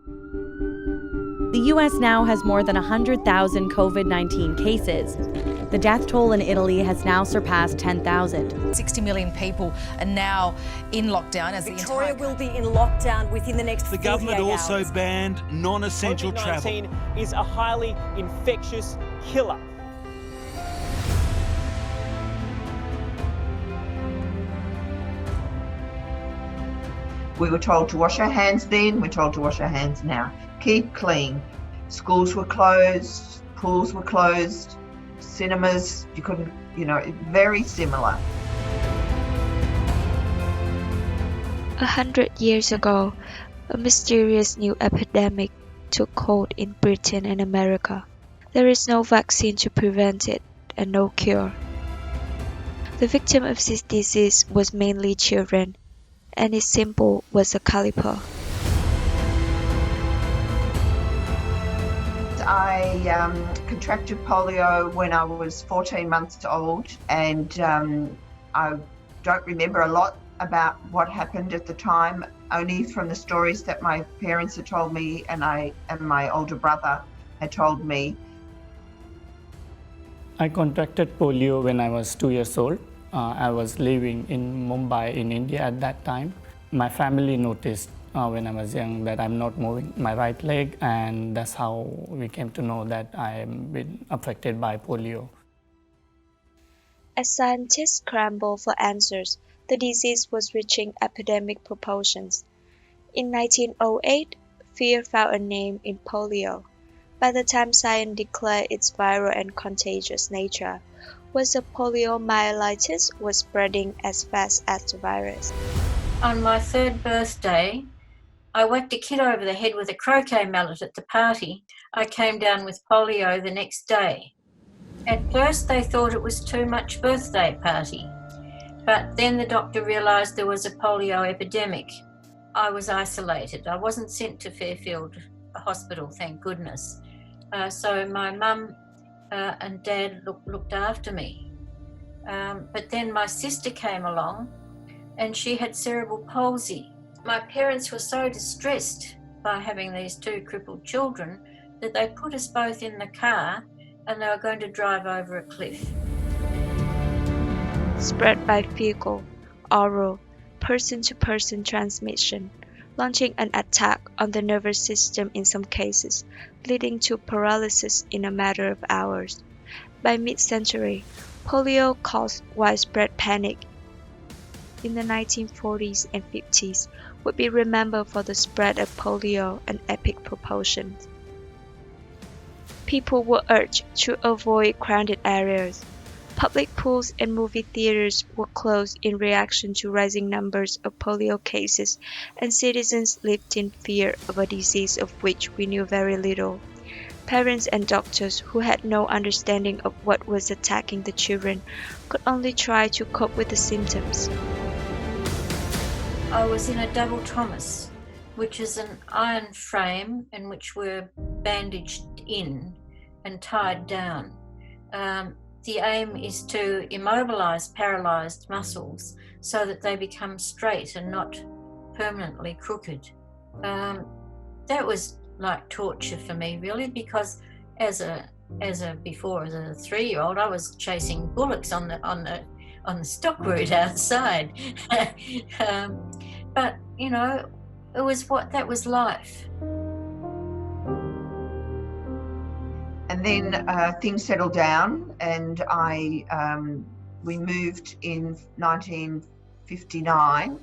The U.S. now has more than 100,000 COVID-19 cases. The death toll in Italy has now surpassed 10,000. 60 million people are now in lockdown as Victoria will be in lockdown within the next 48 The government hours. also banned non-essential travel. COVID-19 is a highly infectious killer. We were told to wash our hands then, we're told to wash our hands now. Keep clean. Schools were closed, pools were closed, cinemas, you couldn't, very similar. 100 years ago, a mysterious new epidemic took hold in Britain and America. There is no vaccine to prevent it and no cure. The victim of this disease was mainly children, and its symbol was a caliper. I contracted polio when I was 14 months old, and I don't remember a lot about what happened at the time, only from the stories that my parents had told me and my older brother had told me. I contracted polio when I was 2 years old. I was living in Mumbai in India at that time. My family noticed when I was young that I'm not moving my right leg, and that's how we came to know that I'm been affected by polio. As scientists scrambled for answers, the disease was reaching epidemic proportions. In 1908, fear found a name in polio. By the time science declared its viral and contagious nature, was the poliomyelitis was spreading as fast as the virus. On my third birthday, I whacked a kid over the head with a croquet mallet at the party. I came down with polio the next day. At first they thought it was too much birthday party, but then the doctor realised there was a polio epidemic. I was isolated. I wasn't sent to Fairfield Hospital, thank goodness. So my mum and dad looked after me. But then my sister came along and she had cerebral palsy. My parents were so distressed by having these two crippled children that they put us both in the car and they were going to drive over a cliff. Spread by fecal, oral, person-to-person transmission, launching an attack on the nervous system in some cases, leading to paralysis in a matter of hours. By mid-century, polio caused widespread panic. In the 1940s and 50s, would be remembered for the spread of polio and epic proportions. People were urged to avoid crowded areas. Public pools and movie theaters were closed in reaction to rising numbers of polio cases, and citizens lived in fear of a disease of which we knew very little. Parents and doctors who had no understanding of what was attacking the children could only try to cope with the symptoms. I was in a double Thomas, which is an iron frame in which we're bandaged in and tied down. The aim is to immobilise paralysed muscles so that they become straight and not permanently crooked. That was like torture for me, really, because as a 3-year-old, I was chasing bullocks on the stock route outside. But that was life. And then things settled down, and we moved in 1959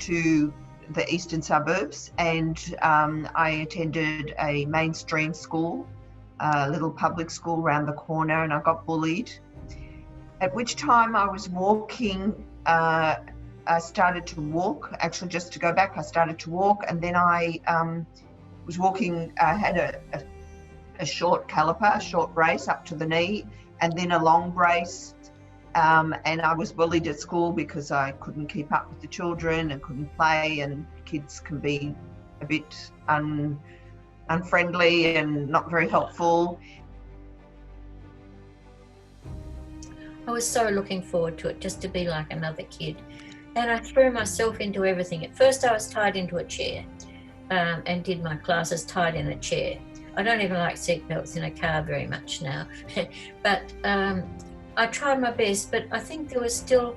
to the eastern suburbs, and I attended a mainstream school, a little public school around the corner, and I got bullied. At which time I was walking, I started to walk, actually just to go back, I started to walk, and then I was walking, I had a short caliper, a short brace up to the knee, and then a long brace, and I was bullied at school because I couldn't keep up with the children and couldn't play, and kids can be a bit unfriendly and not very helpful. I was so looking forward to it, just to be like another kid. And I threw myself into everything. At first I was tied into a chair, and did my classes tied in a chair. I don't even like seatbelts in a car very much now, but I tried my best, but I think there was still,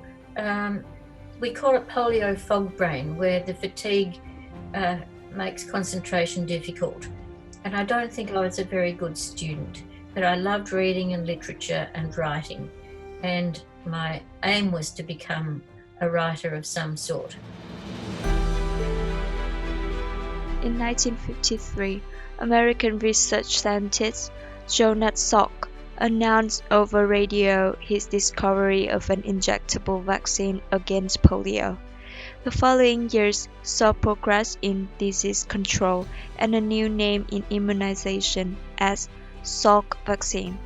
we call it polio fog brain, where the fatigue makes concentration difficult. And I don't think I was a very good student, but I loved reading and literature and writing. And my aim was to become a writer of some sort. In 1953, American research scientist Jonas Salk announced over radio his discovery of an injectable vaccine against polio. The following years saw progress in disease control and a new name in immunization as Salk vaccine.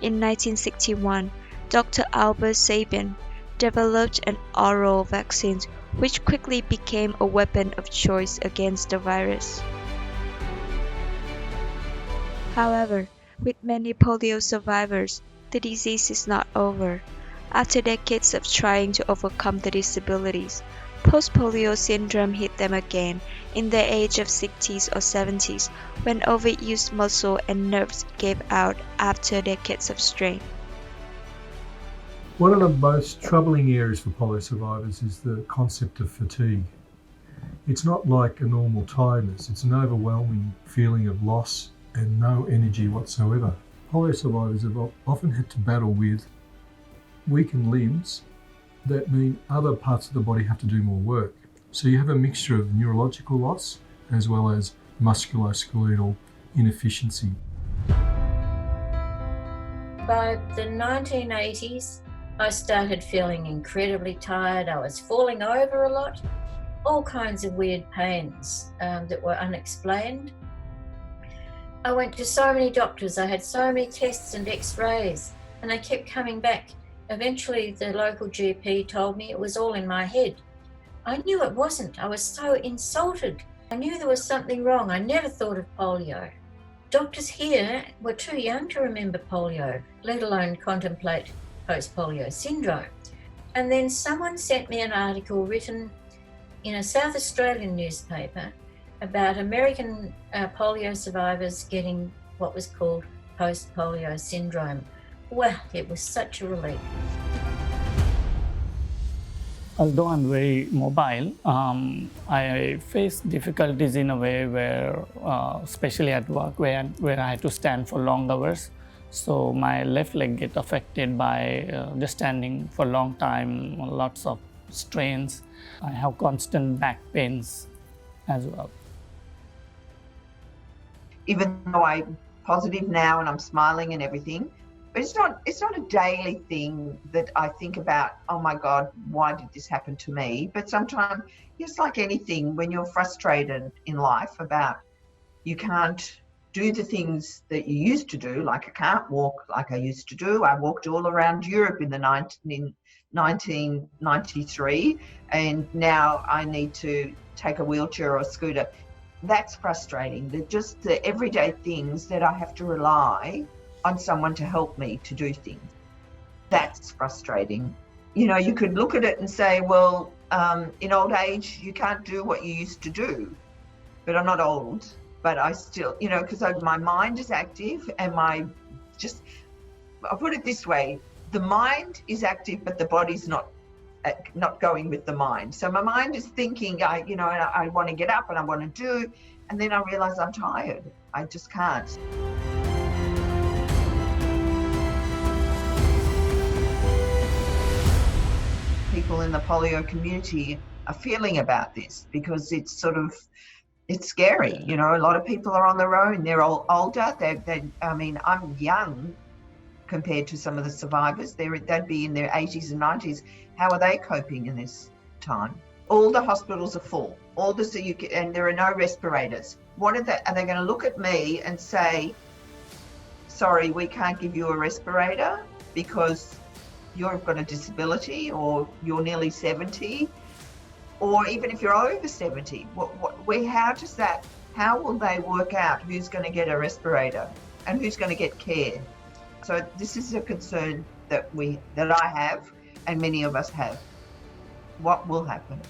In 1961, Dr. Albert Sabin developed an oral vaccine which quickly became a weapon of choice against the virus. However, with many polio survivors, the disease is not over. After decades of trying to overcome the disabilities, post-polio syndrome hit them again in the age of 60s or 70s when overused muscle and nerves gave out after decades of strain. One of the most troubling areas for polio survivors is the concept of fatigue. It's not like a normal tiredness, it's an overwhelming feeling of loss and no energy whatsoever. Polio survivors have often had to battle with weakened limbs that mean other parts of the body have to do more work. So you have a mixture of neurological loss as well as musculoskeletal inefficiency. By the 1980s, I started feeling incredibly tired. I was falling over a lot, all kinds of weird pains that were unexplained. I went to so many doctors, I had so many tests and x-rays, and they kept coming back. Eventually, the local GP told me it was all in my head. I knew it wasn't. I was so insulted. I knew there was something wrong. I never thought of polio. Doctors here were too young to remember polio, let alone contemplate post-polio syndrome. And then someone sent me an article written in a South Australian newspaper about American polio survivors getting what was called post-polio syndrome. Well, it was such a relief. Although I'm very mobile, I face difficulties in a way where, especially at work, where I had to stand for long hours. So my left leg get affected by just standing for a long time, lots of strains. I have constant back pains as well. Even though I'm positive now and I'm smiling and everything, but it's not a daily thing that I think about, oh my God, why did this happen to me? But sometimes, just like anything, when you're frustrated in life about you can't do the things that you used to do, like I can't walk like I used to do. I walked all around Europe in 1993, and now I need to take a wheelchair or a scooter. That's frustrating. They're just the everyday things that I have to rely on someone to help me to do things. That's frustrating. You know, you could look at it and say, well, in old age, you can't do what you used to do. But I'm not old, but I still, you know, because my mind is active and I'll put it this way, the mind is active, but the body's not going with the mind. So my mind is thinking, I want to get up and I want to do, and then I realize I'm tired. I just can't. People in the polio community are feeling about this because it's scary. You know, a lot of people are on their own. They're all older. I'm young compared to some of the survivors. They'd be in their 80s and 90s. How are they coping in this time? All the hospitals are full. And there are no respirators. Are they going to look at me and say, sorry, we can't give you a respirator because you've got a disability or you're nearly 70? Or even if you're over 70, how will they work out who's going to get a respirator and who's going to get care? So this is a concern that I have and many of us have. What will happen?